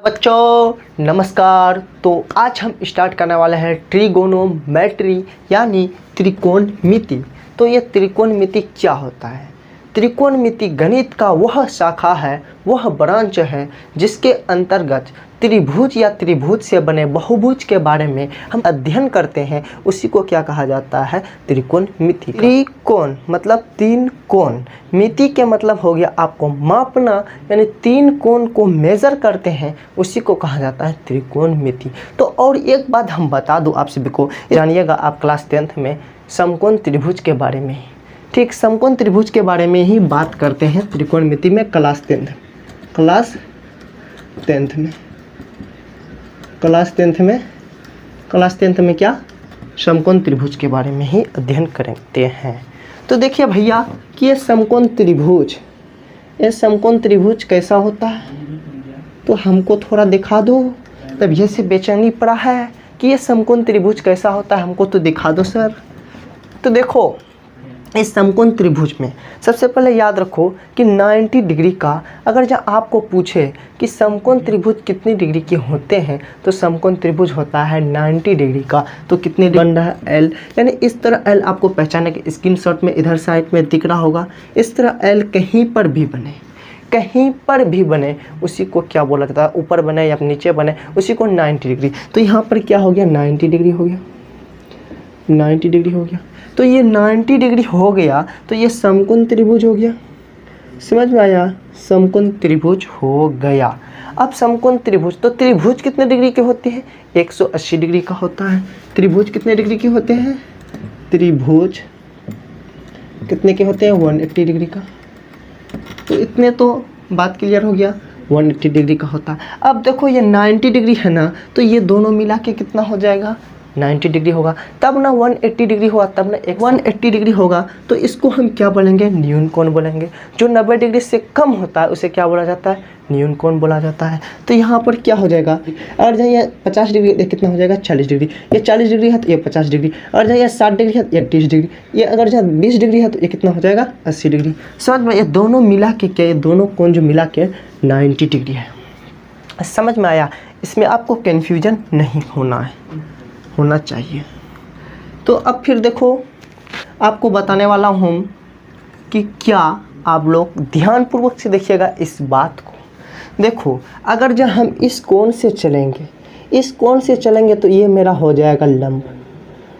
बच्चों नमस्कार। तो आज हम स्टार्ट करने वाले हैं ट्रिगोनोमेट्री यानी त्रिकोणमिति। तो ये त्रिकोणमिति क्या होता है? त्रिकोणमिति गणित का वह शाखा है, वह ब्रांच है जिसके अंतर्गत त्रिभुज या त्रिभुज से बने बहुभुज के बारे में हम अध्ययन करते हैं। उसी को क्या कहा जाता है? त्रिकोणमिति। त्रिकोण मतलब तीन कोण, मिति के मतलब हो गया आपको मापना, यानी तीन कोण को मेजर करते हैं, उसी को कहा जाता है त्रिकोणमिति। तो और एक बात हम बता दूं आप सभी को, जानिएगा आप क्लास 10th में समकोण त्रिभुज के बारे में, ठीक, समकोण त्रिभुज के बारे में ही बात करते हैं त्रिकोणमिति में क्लास 10th में क्या समकोण त्रिभुज के बारे में ही अध्ययन करते हैं। तो देखिए भैया कि ये समकोण त्रिभुज कैसा होता है, तो हमको थोड़ा दिखा दो। तब ये से बेचैनी पड़ा है कि ये समकोण त्रिभुज कैसा होता है, हमको तो दिखा दो सर। तो देखो इस समकोण त्रिभुज में सबसे पहले याद रखो कि 90 डिग्री का, अगर जब आपको पूछे कि समकोण त्रिभुज कितनी डिग्री के होते हैं, तो समकोण त्रिभुज होता है 90 डिग्री का। तो कितने बन रहा है? एल, यानी इस तरह एल आपको पहचाने के स्क्रीनशॉट में इधर साइड में दिख रहा होगा। इस तरह एल कहीं पर भी बने उसी को क्या बोला जाता है? ऊपर बने या नीचे बने, उसी को 90 डिग्री। तो यहाँ पर क्या हो गया? 90 डिग्री हो गया। तो ये 90 डिग्री हो गया, तो ये समकोण त्रिभुज हो गया। समझ में आया? समकोण त्रिभुज हो गया। अब समकोण त्रिभुज, तो त्रिभुज कितने डिग्री के होते हैं? 180 डिग्री का होता है। त्रिभुज कितने डिग्री के होते हैं? त्रिभुज कितने के होते हैं? 180 डिग्री का। तो इतने तो बात क्लियर हो गया, 180 डिग्री का होता है। अब देखो ये 90 डिग्री है ना, तो ये दोनों मिला के कितना हो जाएगा? 90 डिग्री होगा। तब ना 180 डिग्री होगा, तब ना 180 डिग्री होगा। तो इसको हम क्या बोलेंगे? न्यून कोण बोलेंगे। जो 90 डिग्री से कम होता है उसे क्या बोला जाता है? न्यून कोण बोला जाता है। तो यहाँ पर क्या हो जाएगा? अगर जहाँ ये 50 डिग्री, ये कितना हो जाएगा? 40 डिग्री। ये 40 डिग्री है तो ये 50 डिग्री। और जहाँ ये 60 डिग्री है तो ये 30 डिग्री। ये अगर जहाँ 20 डिग्री है तो ये कितना हो जाएगा? 80 डिग्री। समझ में? ये दोनों मिला के क्या, ये दोनों कोण जो मिला के 90 डिग्री है। समझ में आया? इसमें आपको कन्फ्यूजन नहीं होना चाहिए। तो अब फिर देखो आपको बताने वाला हूँ कि क्या आप लोग ध्यानपूर्वक से देखिएगा इस बात को। देखो अगर जब हम इस कोण से चलेंगे तो ये मेरा हो जाएगा लंब,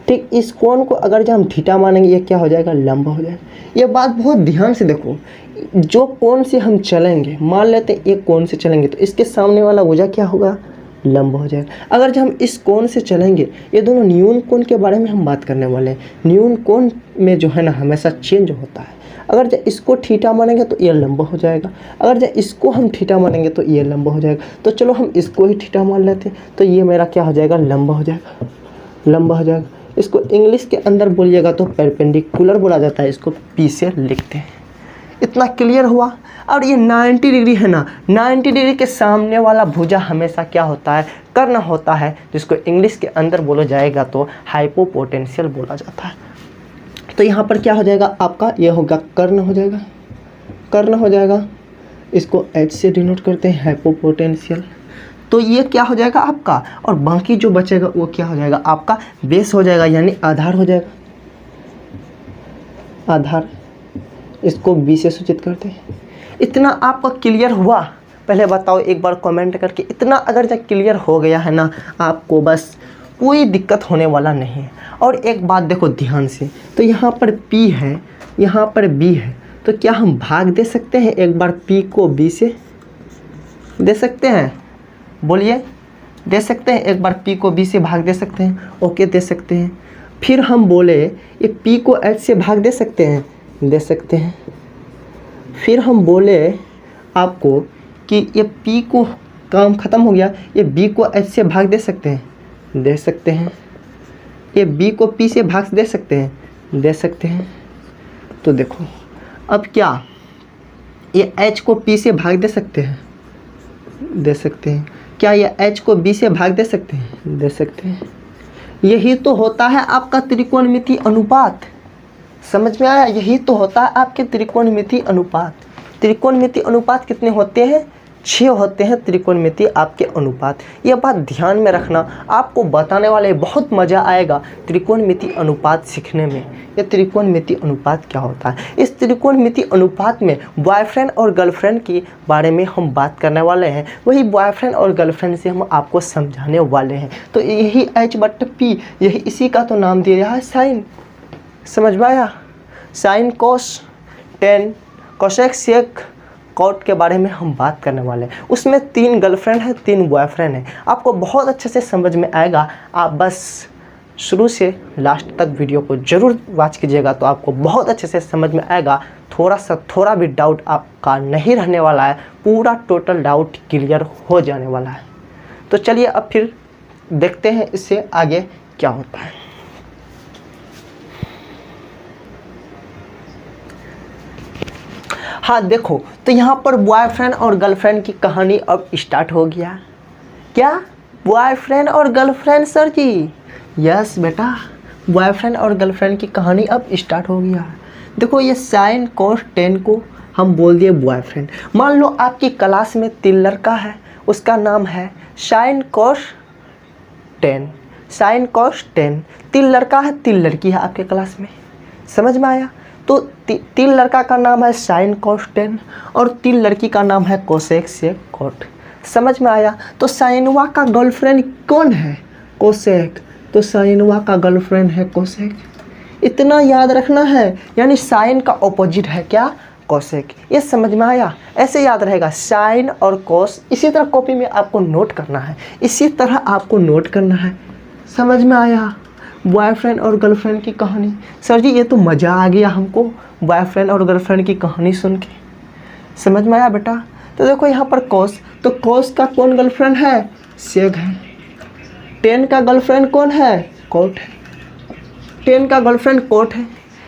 ठीक। इस कोण को अगर जब हम थीटा मानेंगे, ये क्या हो जाएगा? लंब हो जाएगा। ये बात बहुत ध्यान से देखो। जो कोण से हम चलेंगे, मान लेते हैं एक कोण से चलेंगे, तो इसके सामने वाला भुजा क्या होगा? लंब हो जाएगा। अगर जब हम इस कोण से चलेंगे, ये दोनों न्यून कोण के बारे में हम बात करने वाले हैं। न्यून कोण में जो है ना हमेशा चेंज होता है। अगर जब इसको थीटा मानेंगे तो ये लंब हो जाएगा, अगर जब इसको हम थीटा मानेंगे तो ये लंब हो जाएगा। तो चलो हम इसको ही थीटा मान लेते हैं, तो ये मेरा क्या हो जाएगा? लंब हो जाएगा। इसको इंग्लिश के अंदर बोलिएगा तो परपेंडिकुलर बोला जाता है, इसको पी से लिखते हैं। इतना क्लियर हुआ? और ये 90 डिग्री है ना, 90 डिग्री के सामने वाला भुजा हमेशा क्या होता है? कर्ण होता है, जिसको इंग्लिश के अंदर बोला जाएगा तो हाइपोटेंशियल बोला जाता है। तो यहाँ पर क्या हो जाएगा आपका? ये होगा कर्ण हो जाएगा। इसको H से डिनोट करते हैं, हाइपोटेंशियल। तो ये क्या हो जाएगा आपका? और बाकी जो बचेगा वो क्या हो जाएगा? आपका बेस हो जाएगा, यानी आधार हो जाएगा। आधार, इसको B से सूचित करते हैं। इतना आपका क्लियर हुआ? पहले बताओ एक बार कमेंट करके। इतना अगर जब क्लियर हो गया है ना, आपको बस कोई दिक्कत होने वाला नहीं है। और एक बात देखो ध्यान से, तो यहाँ पर P है, यहाँ पर B है, तो क्या हम भाग दे सकते हैं एक बार P को B से? दे सकते हैं? बोलिए, दे सकते हैं? एक बार P को B से भाग दे सकते हैं? ओके, दे सकते हैं। फिर हम बोले ये P को H से भाग दे सकते हैं? दे सकते हैं। फिर हम बोले आपको कि ये P को काम ख़त्म हो गया, ये B को H से भाग दे सकते हैं? दे सकते हैं। ये B को P से भाग दे सकते हैं? दे सकते हैं। तो देखो अब क्या ये H को P से भाग दे सकते हैं? दे सकते हैं। क्या ये H को B से भाग दे सकते हैं? दे सकते हैं। यही तो होता है आपका त्रिकोणमिति अनुपात। समझ में आया? यही तो होता है आपके त्रिकोणमिति अनुपात। त्रिकोणमिति अनुपात कितने होते हैं? 6 होते हैं त्रिकोणमितीय आपके अनुपात। यह बात ध्यान में रखना, आपको बताने वाले बहुत मज़ा आएगा त्रिकोणमितीय अनुपात सीखने में। यह त्रिकोणमितीय अनुपात क्या होता है, इस त्रिकोणमितीय अनुपात में बॉयफ्रेंड और गर्लफ्रेंड के बारे में हम बात करने वाले हैं। वही बॉयफ्रेंड और गर्लफ्रेंड से हम आपको समझाने वाले हैं। तो यही H/P, यही इसी का तो नाम दिया है साइन। समझ में आया? Sine cos tan cosec sec cot के बारे में हम बात करने वाले हैं। उसमें 3 गर्लफ्रेंड है, 3 बॉयफ्रेंड है। आपको बहुत अच्छे से समझ में आएगा। आप बस शुरू से लास्ट तक वीडियो को ज़रूर वॉच कीजिएगा, तो आपको बहुत अच्छे से समझ में आएगा। थोड़ा भी डाउट आपका नहीं रहने वाला है, पूरा टोटल डाउट क्लियर हो जाने वाला है। तो चलिए अब फिर देखते हैं इससे आगे क्या होता है। हाँ देखो, तो यहाँ पर बॉयफ्रेंड और गर्लफ्रेंड की कहानी अब स्टार्ट हो गया। क्या बॉयफ्रेंड और गर्लफ्रेंड सर जी? यस बेटा, बॉयफ्रेंड और गर्लफ्रेंड की कहानी अब स्टार्ट हो गया। देखो ये साइन कोस टेन को हम बोल दिए बॉयफ्रेंड। मान लो आपकी क्लास में 3 लड़का है, उसका नाम है sign cos ten. Sign cos ten, 3 लड़का है 3 लड़की है आपके क्लास में। समझ में आया? तो 3 लड़का का नाम है साइन कोस टेन और 3 लड़की का नाम है कोसेक सेक कॉट। समझ में आया? तो साइनवा का गर्लफ्रेंड कौन है? कोसेक। तो साइनवा का गर्लफ्रेंड है कोसेक। इतना याद रखना है, यानी साइन का ऑपोजिट है क्या? कोसेक। ये समझ में आया? ऐसे याद रहेगा, साइन और कोस। इसी तरह कॉपी में आपको नोट करना है, इसी तरह आपको नोट करना है। समझ में आया? बॉयफ्रेंड और गर्लफ्रेंड की कहानी। सर जी ये तो मज़ा आ गया हमको बॉयफ्रेंड और गर्लफ्रेंड की कहानी सुन के। समझ में आया बेटा? तो देखो यहाँ पर कोस, तो कोस का कौन गर्लफ्रेंड है? सेक है। टेन का गर्लफ्रेंड कौन है? कॉट है। टेन का गर्लफ्रेंड कॉट है।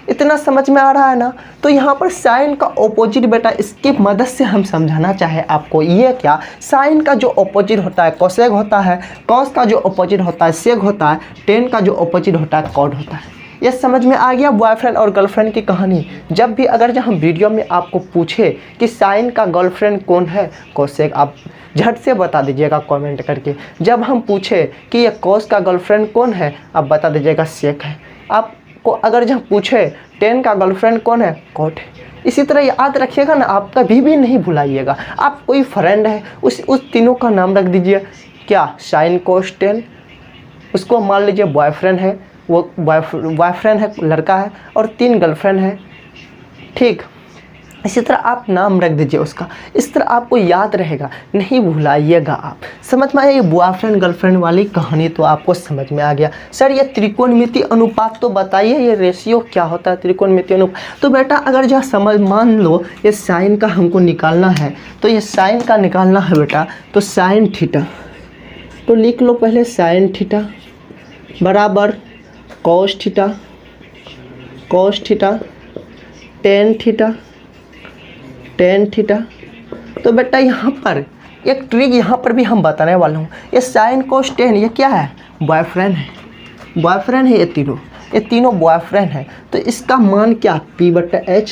इतना समझ में आ रहा है ना? तो यहाँ पर साइन का ऑपोजिट बेटा, इसकी मदद से हम समझाना चाहे आपको। ये क्या, साइन का जो ऑपोजिट होता है कोसेक होता है, कॉस का जो ऑपोजिट होता है सेक होता है, टेन का जो ऑपोजिट होता है कॉट होता है। ये समझ में आ गया बॉयफ्रेंड और गर्लफ्रेंड की कहानी। जब भी अगर हम वीडियो में आपको पूछे कि साइन का गर्लफ्रेंड कौन है? कोसेक, आप झट से बता दीजिएगा कमेंट करके। जब हम पूछे कि ये कॉस का गर्लफ्रेंड कौन है, आप बता दीजिएगा सेक है। आपको अगर जब पूछे टेन का गर्लफ्रेंड कौन है? कॉट है। इसी तरह याद रखिएगा ना, आप कभी भी नहीं भुलाइएगा। आप कोई फ्रेंड है, उस तीनों का नाम रख दीजिए। क्या? साइन कोस टेन, उसको मान लीजिए बॉयफ्रेंड है, वो बॉयफ्रेंड है, लड़का है, और 3 गर्लफ्रेंड है। ठीक, इसी तरह आप नाम रख दीजिए उसका। इस तरह आपको याद रहेगा, नहीं भुलाइएगा आप। समझ में आया? ये बॉयफ्रेंड गर्लफ्रेंड वाली कहानी तो आपको समझ में आ गया। सर ये त्रिकोणमितीय अनुपात तो बताइए, ये रेशियो क्या होता है त्रिकोणमितीय अनुपात? तो बेटा अगर जहाँ समझ, मान लो ये साइन का हमको निकालना है, तो ये साइन का निकालना है बेटा, तो साइन थीटा, तो लिख लो पहले साइन थीटा बराबर cos theta, cos theta tan theta, tan theta. तो बेटा यहाँ पर एक ट्रिक यहाँ पर भी हम बताने वाला हूँ। ये साइन कोस टेन, ये क्या है? बॉयफ्रेंड है। बॉयफ्रेंड है ये तीनों बॉयफ्रेंड है। तो इसका मान क्या? P/H,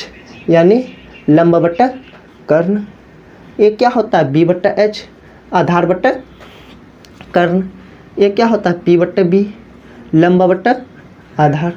यानी लंब बटा कर्ण। ये क्या होता है? B/H, आधार बटा कर्ण। ये क्या होता है? P/B, लंब बटा आधार।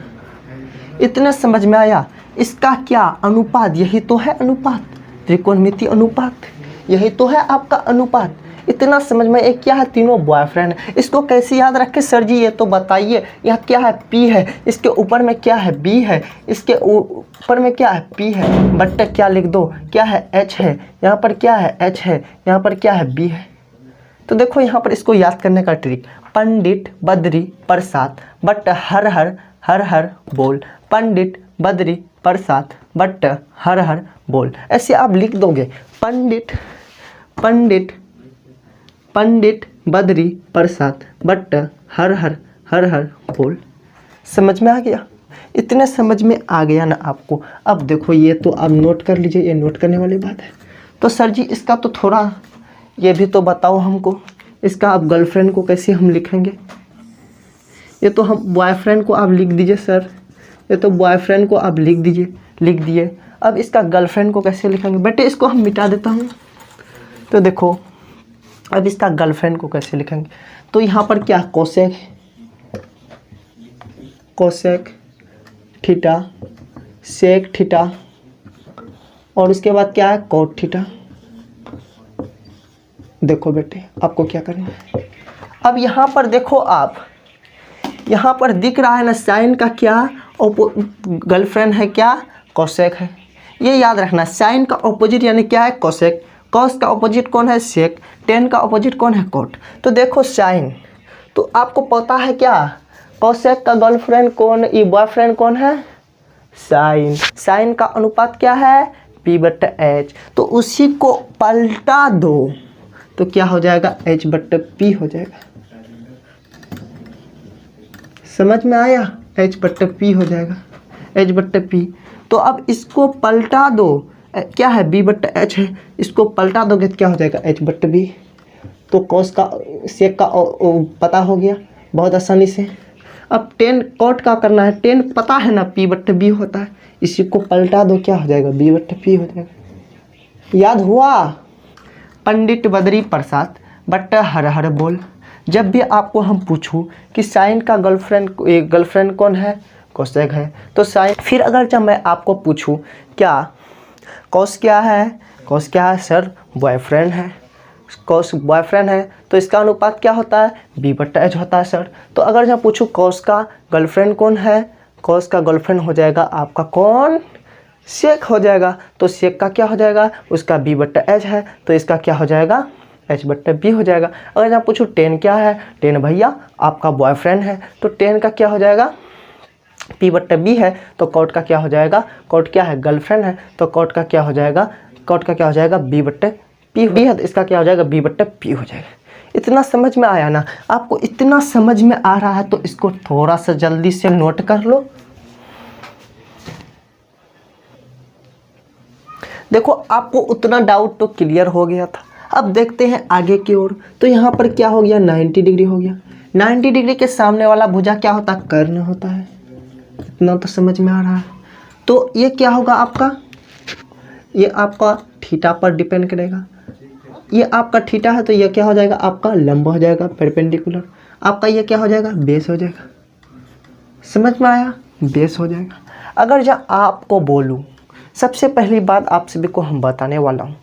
इतना समझ में आया? इसका क्या? अनुपात। यही तो है अनुपात, त्रिकोणमितीय अनुपात, यही तो है आपका अनुपात। इतना समझ में? एक क्या है? तीनों बॉयफ्रेंड है। इसको कैसे याद रखें सर जी, ये तो बताइए। यहाँ क्या है? P है, इसके ऊपर में क्या है? B है, इसके ऊपर में क्या है? P है, बट्टे क्या लिख दो? क्या है? H है। यहाँ पर क्या है? H है। यहाँ पर क्या है? B है। तो देखो यहाँ पर इसको याद करने का ट्रिक, पंडित बद्री प्रसाद बट हर हर हर हर बोल। पंडित बद्री प्रसाद बट हर हर बोल। ऐसे आप लिख दोगे, पंडित पंडित पंडित बद्री प्रसाद बट हर हर हर हर बोल। समझ में आ गया? इतने समझ में आ गया ना आपको? अब देखो ये तो आप नोट कर लीजिए, ये नोट करने वाली बात है। तो सर जी इसका तो थोड़ा ये भी तो बताओ हमको, इसका आप गर्लफ्रेंड को कैसे हम लिखेंगे? ये तो हम बॉयफ्रेंड को आप लिख दीजिए सर, ये तो बॉयफ्रेंड को आप लिख दीजिए, लिख दिए। अब इसका गर्लफ्रेंड को कैसे लिखेंगे? बेटे इसको हम मिटा देता हूँ, तो देखो अब इसका गर्लफ्रेंड को कैसे लिखेंगे, तो यहाँ पर क्या cosec, cosec theta, sec theta और उसके बाद क्या है कोट थीटा। देखो बेटे आपको क्या करना है, अब यहाँ पर देखो आप, यहाँ पर दिख रहा है ना साइन का क्या गर्लफ्रेंड है, क्या कोसेक है। ये याद रखना, साइन का ऑपोजिट यानी क्या है कोसेक, कॉस का ऑपोजिट कौन है सेक, टेन का ऑपोजिट कौन है कोट। तो देखो साइन, तो आपको पता है क्या कोसेक का गर्लफ्रेंड कौन, ये बॉयफ्रेंड कौन है साइन। साइन का अनुपात क्या है P/H, तो उसी को पलटा दो तो क्या हो जाएगा H/P हो जाएगा। समझ में आया, H/P हो जाएगा H/P। तो अब इसको पलटा दो, क्या है B/H है, इसको पलटा दोगे तो क्या हो जाएगा H/B। तो कॉस का सेक का पता हो गया बहुत आसानी से। अब टेन कॉट का करना है, टेन पता है ना P/B होता है, इसी को पलटा दो क्या हो जाएगा B/P हो जाएगा। याद हुआ। पंडित बद्री प्रसाद बट हर हर बोल। जब भी आपको हम पूछूं कि साइन का गर्लफ्रेंड कौन है कोसेक है, तो साइन, फिर अगर जब मैं आपको पूछूं क्या कॉस क्या है, कॉस क्या है सर बॉयफ्रेंड है, कॉस बॉयफ्रेंड है तो इसका अनुपात क्या होता है B/H होता है सर। तो अगर जब पूछूं कॉस का गर्लफ्रेंड कौन है, कॉस का गर्लफ्रेंड हो जाएगा आपका कौन सेक हो जाएगा, तो सेक का क्या हो जाएगा उसका B/H है तो इसका क्या हो जाएगा H/B हो जाएगा। अगर जब पूछूं टेन क्या है, टेन भैया आपका बॉयफ्रेंड है तो टेन का क्या हो जाएगा P/B है, तो कॉट का क्या हो जाएगा, कॉट क्या है गर्लफ्रेंड है तो कॉट का क्या हो जाएगा, कॉट का क्या हो जाएगा B/P है तो इसका क्या हो जाएगा B/P हो जाएगा। इतना समझ में आया ना, आपको इतना समझ में आ रहा है तो इसको थोड़ा सा जल्दी से नोट कर लो। देखो आपको उतना डाउट तो क्लियर हो गया था। अब देखते हैं आगे की ओर, तो यहाँ पर क्या हो गया 90 डिग्री हो गया। 90 डिग्री के सामने वाला भुजा क्या होता है कर्ण होता है, इतना तो समझ में आ रहा है। तो ये क्या होगा आपका, ये आपका थीटा पर डिपेंड करेगा, ये आपका थीटा है तो ये क्या हो जाएगा आपका लंब हो जाएगा परपेंडिकुलर, आपका ये क्या हो जाएगा बेस हो जाएगा। समझ में आया, बेस हो जाएगा। अगर जब आपको बोलूँ, सबसे पहली बात आप सभी को हम बताने वाला हूँ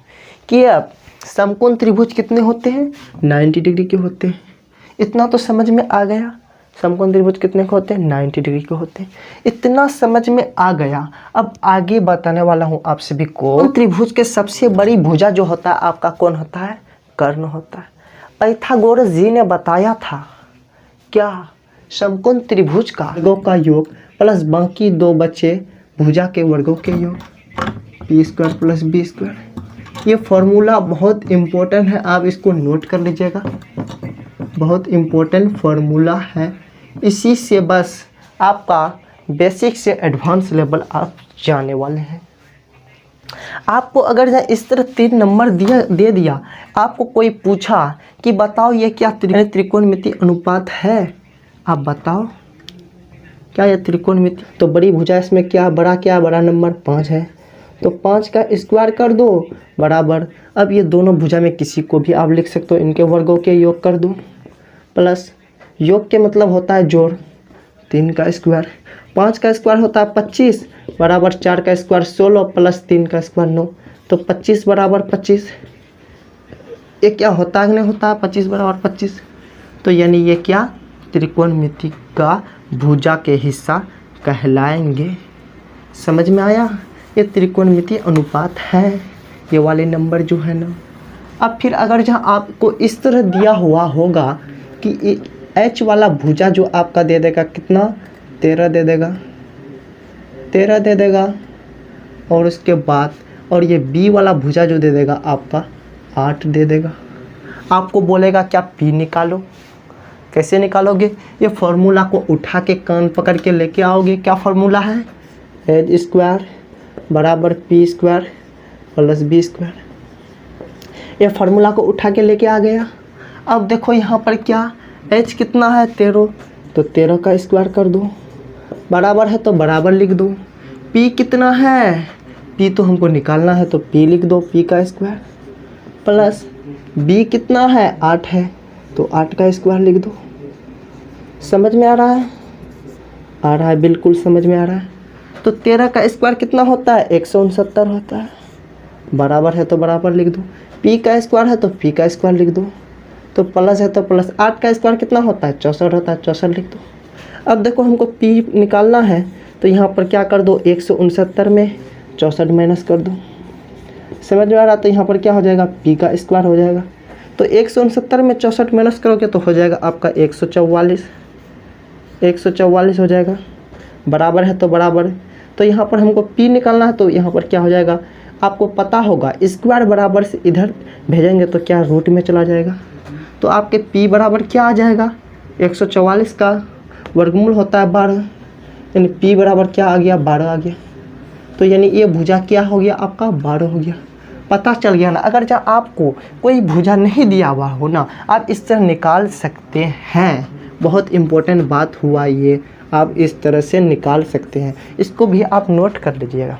कि अब समकोण त्रिभुज कितने होते हैं 90 डिग्री के होते हैं। इतना तो समझ में आ गया, समकोण त्रिभुज कितने के होते हैं 90 डिग्री के होते हैं, इतना समझ में आ गया। अब आगे बताने वाला हूँ आप सभी को, त्रिभुज के सबसे बड़ी भुजा जो होता है आपका कौन होता है कर्ण होता है। पाइथागोरस जी ने बताया था क्या, समकोण त्रिभुज का वर्गों का योग प्लस बाकी दो बचे भुजा के वर्गों के योग P² + B²। ये फॉर्मूला बहुत इम्पोर्टेंट है, आप इसको नोट कर लीजिएगा, बहुत इम्पोर्टेंट फॉर्मूला है। इसी से बस आपका बेसिक से एडवांस लेवल आप जाने वाले हैं। आपको अगर इस तरह 3 नंबर दे दिया, आपको कोई पूछा कि बताओ ये क्या त्रिकोणमिति अनुपात है, आप बताओ क्या ये त्रिकोणमिति, तो बड़ी भुजा इसमें क्या बड़ा नंबर 5 है तो 5 का स्क्वायर कर दो बराबर। अब ये दोनों भुजा में किसी को भी आप लिख सकते हो, इनके वर्गों के योग कर दो प्लस योग के मतलब होता है जोड़, 3 का स्क्वायर, 5 का स्क्वायर होता है 25 बराबर 4 का स्क्वायर 16 प्लस 3 का स्क्वायर 9, तो 25 बराबर 25। ये क्या होता है नहीं होता 25 बराबर 25, तो यानी ये क्या त्रिकोणमिति का भुजा के हिस्सा कहलाएंगे। समझ में आया, ये त्रिकोणमिति अनुपात है, ये वाले नंबर जो है ना। अब फिर अगर जहाँ आपको इस तरह दिया हुआ होगा कि H वाला भुजा जो आपका दे देगा कितना 13 दे देगा, 13 दे देगा, और उसके बाद और ये B वाला भुजा जो दे देगा आपका 8 दे देगा। आपको बोलेगा क्या P निकालो, कैसे निकालोगे, ये फॉर्मूला को उठा के कान पकड़ के लेके आओगे। क्या फॉर्मूला है H² बराबर P² प्लस B²। ये फार्मूला को उठा के लेके आ गया। अब देखो यहाँ पर क्या H कितना है 13, तो 13 का स्क्वायर कर दो, बराबर है तो बराबर लिख दो। P कितना है, P तो हमको निकालना है तो P लिख दो, P का स्क्वायर प्लस b कितना है 8 है, तो 8 का स्क्वायर लिख दो। समझ में आ रहा है? आ रहा है, बिल्कुल समझ में आ रहा है। तो 13 का स्क्वायर कितना होता है 169 होता है, बराबर है तो बराबर लिख दो। p का स्क्वायर है तो p का स्क्वायर लिख दो, तो प्लस है तो प्लस। 8 का स्क्वायर कितना होता है 64 होता है, 64 लिख दो। अब देखो हमको p निकालना है, तो यहाँ पर क्या कर दो 169 में 64 माइनस कर दो। समझ में आ रहा? तो यहाँ पर क्या हो जाएगा p का स्क्वायर हो जाएगा। तो 169 में 64 माइनस करोगे तो हो जाएगा आपका 144 हो जाएगा, बराबर है तो बराबर। तो यहाँ पर हमको p निकालना है, तो यहाँ पर क्या हो जाएगा आपको पता होगा, स्क्वायर बराबर से इधर भेजेंगे तो क्या रूट में चला जाएगा। तो आपके p बराबर क्या आ जाएगा 144 का वर्गमूल होता है 12, यानी p बराबर क्या आ गया 12 आ गया। तो यानी ये भुजा क्या हो गया आपका 12 हो गया। पता चल गया ना? अगर जब आपको कोई भुजा नहीं दिया हुआ हो ना, आप इस तरह निकाल सकते हैं। बहुत इम्पोर्टेंट बात हुआ ये, आप इस तरह से निकाल सकते हैं। इसको भी आप नोट कर लीजिएगा।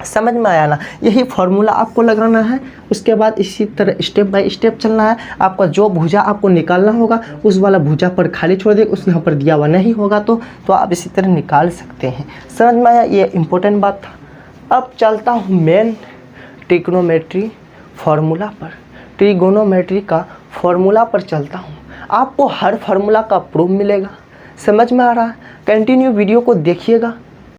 समझ में आया ना? यही फॉर्मूला आपको लगाना है। उसके बाद इसी तरह स्टेप बाय स्टेप चलना है। आपका जो भुजा आपको निकालना होगा उस वाला भुजा पर खाली छोड़ दिए, उस यहाँ पर दिया हुआ नहीं होगा तो आप इसी तरह निकाल सकते हैं। समझ में आया? ये इम्पोर्टेंट बात था। अब चलता हूँ मेन ट्रिग्नोमेट्री फार्मूला पर, ट्रिगोनोमेट्री का फार्मूला पर चलता हूँ। आपको हर फार्मूला का प्रूफ मिलेगा। समझ में आ रहा है? कंटिन्यू वीडियो को देखिएगा।